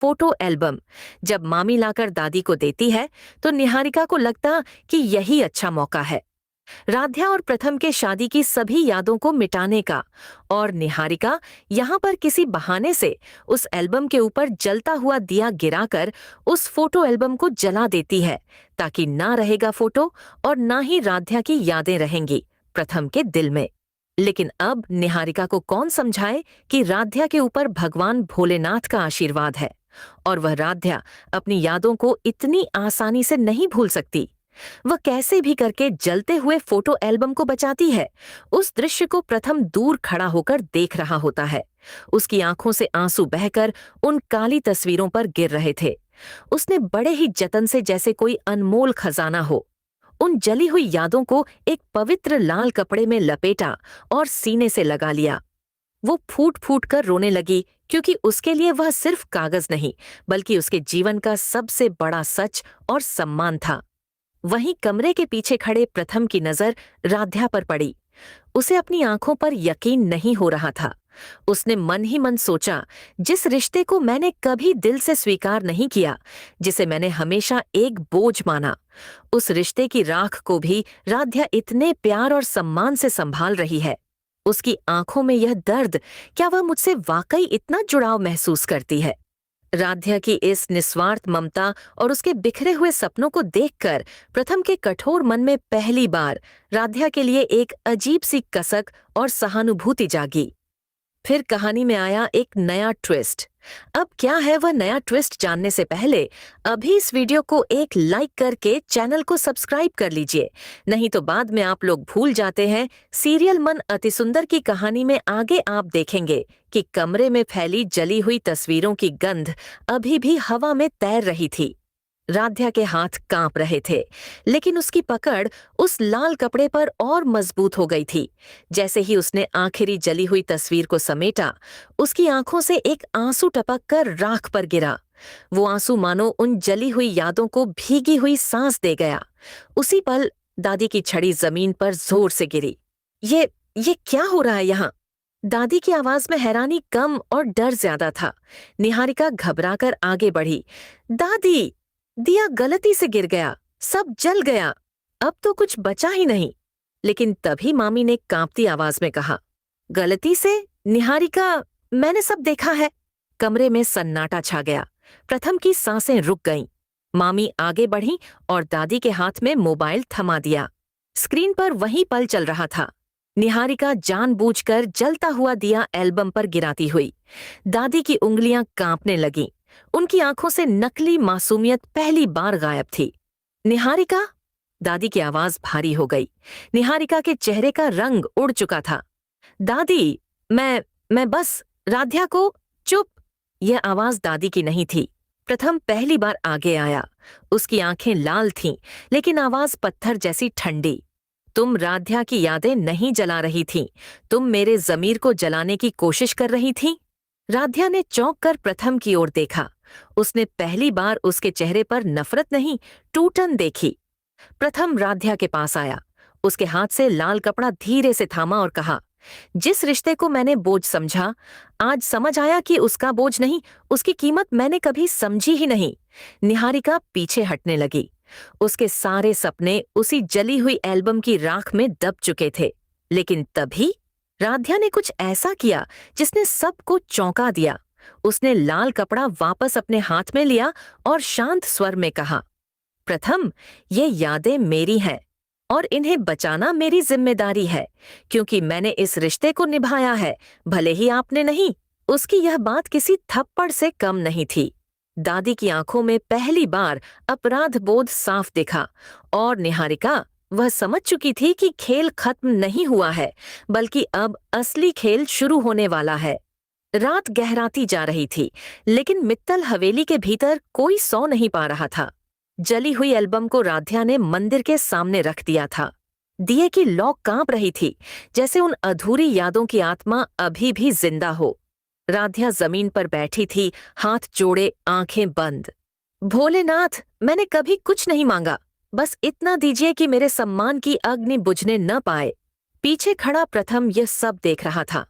Photo album जब मामी लाकर दादी को देती है तो निहारिका को लगता कि यही अच्छा मौका है राध्या और प्रथम के शादी की सभी यादों को मिटाने का। और निहारिका यहाँ पर किसी बहाने से उस एल्बम के ऊपर जलता हुआ दिया गिराकर उस फोटो एल्बम को जला देती है ताकि ना रहेगा फोटो और ना ही राध्या की यादें रहेंगी प्रथम के दिल में। लेकिन अब निहारिका को कौन समझाए कि राध्या के ऊपर भगवान भोलेनाथ का आशीर्वाद है और वह राध्या अपनी यादों को इतनी आसानी से नहीं भूल सकती। वह कैसे भी करके जलते हुए फोटो एल्बम को बचाती है। उस दृश्य को प्रथम दूर खड़ा होकर देख रहा होता है। उसकी आंखों से आंसू बहकर उन काली तस्वीरों पर गिर रहे थे। उसने बड़े ही जतन से जैसे कोई अनमोल खजाना हो उन जली हुई यादों को एक पवित्र लाल कपड़े में लपेटा और सीने से लगा लिया। वो फूट फूट कर रोने लगी क्योंकि उसके लिए वह सिर्फ कागज नहीं बल्कि उसके जीवन का सबसे बड़ा सच और सम्मान था। वहीं कमरे के पीछे खड़े प्रथम की नजर राध्या पर पड़ी। उसे अपनी आंखों पर यकीन नहीं हो रहा था। उसने मन ही मन सोचा, जिस रिश्ते को मैंने कभी दिल से स्वीकार नहीं किया, जिसे मैंने हमेशा एक बोझ माना, उस रिश्ते की राख को भी राध्या इतने प्यार और सम्मान से संभाल रही है। उसकी आंखों में यह दर्द, क्या वह मुझसे वाकई इतना जुड़ाव महसूस करती है? राध्या की इस निस्वार्थ ममता और उसके बिखरे हुए सपनों को देखकर प्रथम के कठोर मन में पहली बार राध्या के लिए एक अजीब सी कसक और सहानुभूति जागी। फिर कहानी में आया एक नया ट्विस्ट। अब क्या है वह नया ट्विस्ट जानने से पहले अभी इस वीडियो को एक लाइक करके चैनल को सब्सक्राइब कर लीजिए, नहीं तो बाद में आप लोग भूल जाते हैं। सीरियल मन अति सुंदर की कहानी में आगे आप देखेंगे कि कमरे में फैली जली हुई तस्वीरों की गंध अभी भी हवा में तैर रही थी। राध्या के हाथ कांप रहे थे, लेकिन उसकी पकड़ उस लाल कपड़े पर और मजबूत हो गई थी। जैसे ही उसने आखिरी जली हुई तस्वीर को समेटा, उसकी आंखों से एक आंसू टपक कर राख पर गिरा। वो आंसू मानो उन जली हुई यादों को भीगी हुई सांस दे गया। उसी पल दादी की छड़ी जमीन पर जोर से गिरी। ये क्या हो रहा है यहाँ? दादी की आवाज में हैरानी कम और डर ज्यादा था। निहारिका घबराकर आगे बढ़ी। दादी, दिया गलती से गिर गया, सब जल गया, अब तो कुछ बचा ही नहीं। लेकिन तभी मामी ने कांपती आवाज में कहा, गलती से? निहारिका, मैंने सब देखा है। कमरे में सन्नाटा छा गया। प्रथम की सांसें रुक गईं। मामी आगे बढ़ी और दादी के हाथ में मोबाइल थमा दिया। स्क्रीन पर वही पल चल रहा था। निहारिका जानबूझकर जलता हुआ दिया एल्बम पर गिराती हुई। दादी की उंगलियां कांपने लगीं। उनकी आंखों से नकली मासूमियत पहली बार गायब थी। निहारिका? दादी की आवाज भारी हो गई। निहारिका के चेहरे का रंग उड़ चुका था। दादी, मैं बस राध्या को। चुप! यह आवाज दादी की नहीं थी। प्रथम पहली बार आगे आया। उसकी आंखें लाल थीं, लेकिन आवाज पत्थर जैसी ठंडी। तुम राध्या की यादें नहीं जला रही थीं, तुम मेरे जमीर को जलाने की कोशिश कर रही थीं। राध्या ने चौंक कर प्रथम की ओर देखा। उसने पहली बार उसके चेहरे पर नफरत नहीं, टूटन देखी। प्रथम राध्या के पास आया। उसके हाथ से लाल कपड़ा धीरे से थामा और कहा, जिस रिश्ते को मैंने बोझ समझा, आज समझ आया कि उसका बोझ नहीं, उसकी कीमत मैंने कभी समझी ही नहीं। निहारिका पीछे हटने लगी। उसके सारे सपने उसी जली हुई एल्बम की राख में दब चुके थे। लेकिन तभी राध्या ने कुछ ऐसा किया जिसने सबको चौंका दिया। उसने लाल कपड़ा वापस अपने हाथ में लिया और शांत स्वर में कहा, प्रथम, ये यादें मेरी हैं और इन्हें बचाना मेरी जिम्मेदारी है, क्योंकि मैंने इस रिश्ते को निभाया है, भले ही आपने नहीं। उसकी यह बात किसी थप्पड़ से कम नहीं थी। दादी की आंखों में पहली बार अपराध बोध साफ दिखा और निहारिका, वह समझ चुकी थी कि खेल खत्म नहीं हुआ है, बल्कि अब असली खेल शुरू होने वाला है। रात गहराती जा रही थी, लेकिन मित्तल हवेली के भीतर कोई सो नहीं पा रहा था। जली हुई एल्बम को राध्या ने मंदिर के सामने रख दिया था। दिए की लौ कांप रही थी, जैसे उन अधूरी यादों की आत्मा अभी भी जिंदा हो। राध्या जमीन पर बैठी थी, हाथ जोड़े, आंखें बंद। भोलेनाथ, मैंने कभी कुछ नहीं मांगा, बस इतना दीजिए कि मेरे सम्मान की अग्नि बुझने न पाए। पीछे खड़ा प्रथम यह सब देख रहा था।